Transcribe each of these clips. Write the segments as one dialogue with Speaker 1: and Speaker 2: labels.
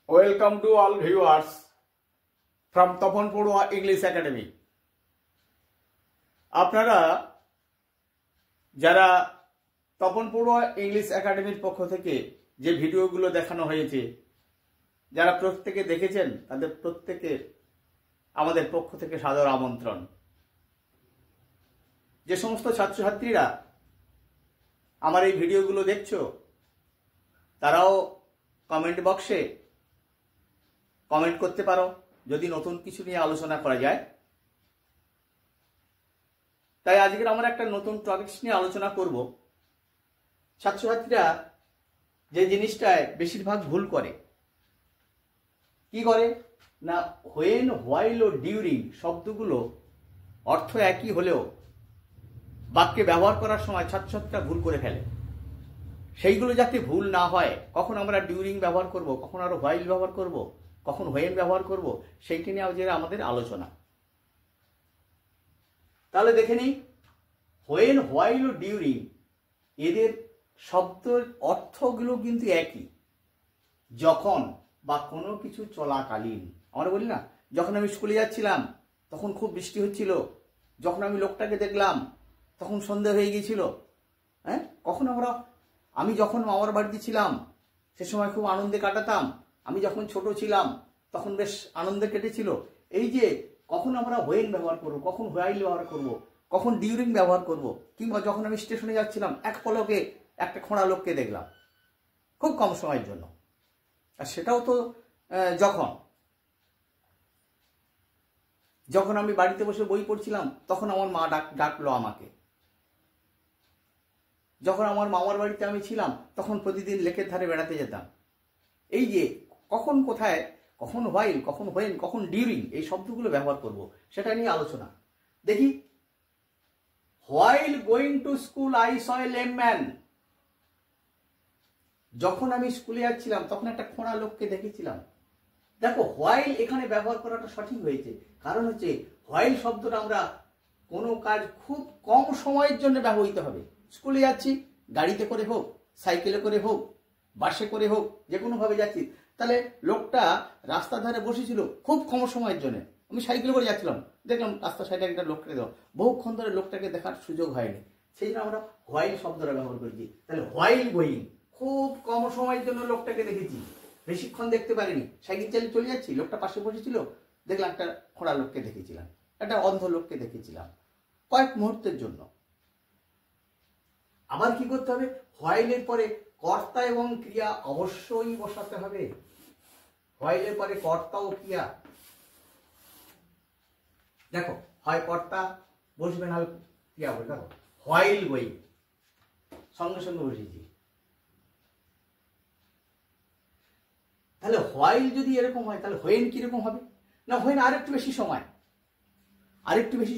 Speaker 1: Welcome to all viewers from Tapan পড়ুয়া English academy. আপনারা যারা তপন পড়ুয়া ইংলিশ একাডেমির পক্ষ থেকে যে ভিডিওগুলো দেখানো হয়েছে, যারা প্রত্যেকে দেখেছেন তাদের প্রত্যেকের আমাদের পক্ষ থেকে সাদর আমন্ত্রণ। যে সমস্ত ছাত্রছাত্রীরা আমার এই ভিডিওগুলো দেখছো, তারাও কমেন্ট বক্সে কমেন্ট করতে পারো যদি নতুন কিছু নিয়ে আলোচনা করা যায়। তাই আজকের আমরা একটা নতুন টপিকস নিয়ে আলোচনা করব। ছাত্রছাত্রীরা যে জিনিসটায় বেশিরভাগ ভুল করে, কি করে না, হোয়েন, হোয়াইল ও ডিউরিং শব্দগুলো অর্থ একই হলেও বাক্যে ব্যবহার করার সময় ছাত্রছাত্রীরা ভুল করে ফেলে। সেইগুলো যাতে ভুল না হয়, কখন আমরা ডিউরিং ব্যবহার করব, কখন আরো হোয়াইল ব্যবহার করব, কখন হোয়েন ব্যবহার করব, সেইটি নিয়ে আজকে আমাদের আলোচনা। তাহলে দেখে নিই, হোয়েন, হোয়াইল ও ডিউরিং এদের শব্দের অর্থগুলো কিন্তু একই। যখন বা কোনো কিছু চলাকালীন, আমরা বলি না, যখন আমি স্কুলে যাচ্ছিলাম তখন খুব বৃষ্টি হচ্ছিল, যখন আমি লোকটাকে দেখলাম তখন সন্ধ্যা হয়ে গিয়েছিল। কখন আমি যখন মামার বাড়িতে ছিলাম সে সময় খুব আনন্দে কাটাতাম, আমি যখন ছোট ছিলাম তখন বেশ আনন্দে কেটেছিল। এই যে কখন আমরা হোয়েন ব্যবহার করব, কখন হোয়াইল ব্যবহার করব, কখন ডিউরিং ব্যবহার করব, কিংবা যখন আমি স্টেশনে যাচ্ছিলাম এক পলকে একটা খোঁড়া লোককে দেখলাম খুব কম সময়ের জন্য, আর সেটাও তো যখন আমি বাড়িতে বসে বই পড়ছিলাম তখন আমার মা ডাকলো আমাকে। যখন আমার মামার বাড়িতে আমি ছিলাম তখন প্রতিদিন লেকের ধারে বেড়াতে যেতাম। এই যে কখন কোথায়, কখন হোয়াইল, কখন হোয়েন, কখন ডিউরিং এই শব্দগুলো ব্যবহার করব, সেটা নিয়ে আলোচনা। দেখি, while going to school I saw a lame man. যখন আমি স্কুলে যাচ্ছিলাম তখন একটা খোঁড়া লোককে দেখেছিলাম। দেখো, হোয়াইল এখানে ব্যবহার করাটা সঠিক হয়েছে, কারণ হচ্ছে হোয়াইল শব্দটা আমরা কোনো কাজ খুব কম সময়ের জন্য ব্যবহৃত হবে। স্কুলে যাচ্ছি, গাড়িতে করে হোক, সাইকেলে করে হোক, বাসে করে হোক, যে কোনোভাবে যাচ্ছি। তাহলে লোকটা রাস্তার ধারে বসেছিল খুব কম সময়ের জন্য। আমি সাইকেলে করে যাচ্ছিলাম, দেখলাম রাস্তার সাইডে একটা লোককে দেওয়া, বহুক্ষণ ধরে লোকটাকে দেখার সুযোগ হয়নি, সেই জন্য আমরা হোয়াইল শব্দটা ব্যবহার করেছি। তাহলে হোয়াইল গোয়িং, খুব কম সময়ের জন্য লোকটাকে দেখেছি, বেশিক্ষণ দেখতে পারিনি, সাইকেল চালিয়ে চলে যাচ্ছি, লোকটা পাশে বসেছিল, দেখলাম একটা খোঁড়া লোককে দেখেছিলাম, একটা অন্ধ লোককে দেখেছিলাম কয়েক মুহূর্তের জন্য। আবার কি করতে হবে, হোয়াইলের পরে কর্তা এবং ক্রিয়া অবশ্যই বসাতে হবে। হোয়াইলের পরে কর্তা ও ক্রিয়া, দেখো, হয় কর্তা বসবে না ক্রিয়া বসবে। দেখো, হোয়াইল গোয়িং সঙ্গে সঙ্গে বসেছি। তাহলে হোয়াইল যদি এরকম হয় তাহলে হোয়েন কিরকম হবে না, হোয়েন আরেকটু বেশি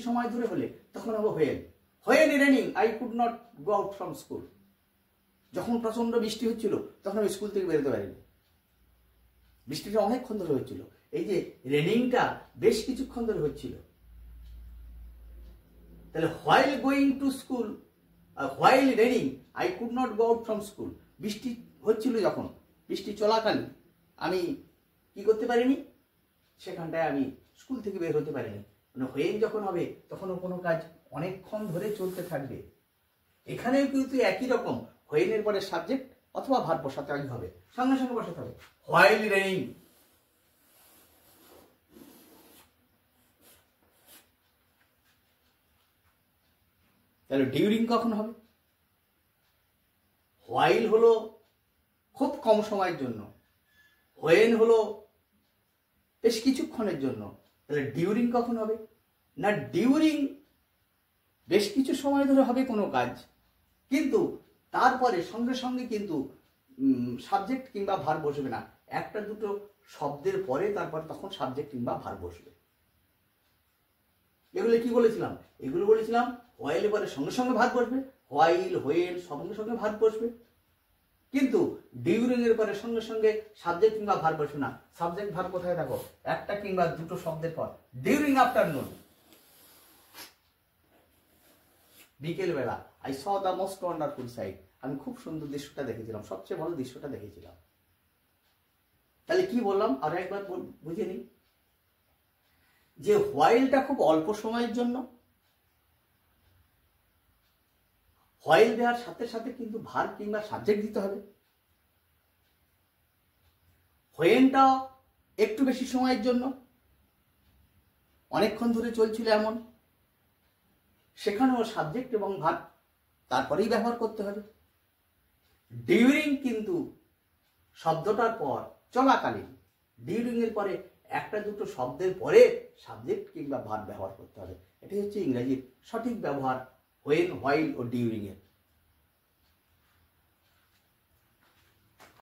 Speaker 1: সময় ধরে হলে তখন হবে when. When raining I could not go out from school. যখন প্রচন্ড বৃষ্টি হচ্ছিল তখন আমি স্কুল থেকে বেরোতে পারিনি, বৃষ্টিটা অনেকক্ষণ ধরে হচ্ছিল। এই যে রেনিংটা বেশ কিছুক্ষণ ধরে হচ্ছিল। তাহলে while going to school, while raining I could not go out from school. বৃষ্টি হচ্ছিল, যখন বৃষ্টি চলাকালীন আমি কি করতে পারিনি, সেখানটায় আমি স্কুল থেকে বের হতে পারিনি। মানে হোয়েন যখন হবে তখনও কোনো কাজ অনেকক্ষণ ধরে চলতে থাকবে। এখানেও কিন্তু একই রকম, হোয়েনের পরে সাবজেক্ট অথবা ভার্ব বসাতে হবে, সঙ্গে সঙ্গে বসাতে হবে। হোয়াইল রেনিং, তাহলে ডিউরিং কখন হবে? হোয়াইল হলো খুব কম সময়ের জন্য, হোয়েন হলো বেশ কিছুক্ষণের জন্য। তাহলে ডিউরিং কখন হবে না, ডিউরিং বেশ কিছু সময় ধরে হবে কোনো কাজ, কিন্তু তারপরে সঙ্গে সঙ্গে কিন্তু সাবজেক্ট কিংবা ভার্ব বসবে না। একটা দুটো শব্দের পরে তারপর তখন সাবজেক্ট কিংবা ভার্ব বসবে। এগুলো কি বলেছিলাম? এগুলো বলেছিলাম হোয়াইলের পরে সঙ্গে সঙ্গে ভার্ব বসবে, হোয়াইল, হোয়েন সঙ্গে সঙ্গে ভার্ব বসবে, কিন্তু ডিউরিং এর পরে সঙ্গে সঙ্গে সাবজেক্ট কিংবা ভার্ব বসবে না। সাবজেক্ট ভার্ব কোথায়? দেখো, একটা কিংবা দুটো শব্দের পর। ডিউরিং আফটারনুন, বিকেল বেলা, I saw the most wonderful sight, আমি খুব সুন্দর দৃশ্যটা দেখেছিলাম, সবচেয়ে ভালো দৃশ্যটা দেখেছিলাম। তাহলে কি বললাম আর একবার বুঝে নিই, যে হোয়াইলটা খুব অল্প সময়ের জন্য, হোয়াইল দেওয়ার সাথে সাথে কিন্তু ভার্ব কিংবা সাবজেক্ট দিতে হবে। হোয়েনটা একটু বেশি সময়ের জন্য, অনেকক্ষণ ধরে চলছিল এমন, সেখানেও সাবজেক্ট এবং ভার্ব তারপরেই ব্যবহার করতে হবে। ডিউরিং কিন্তু শব্দটার পর চলাকালীন, ডিউরিং এর পরে একটা দুটো শব্দের পরে সাবজেক্ট কিংবা ভার্ব ব্যবহার করতে হবে। এটাই হচ্ছে ইংরেজির সঠিক ব্যবহার হোয়েন, হোয়াইল ও ডিউরিং এর।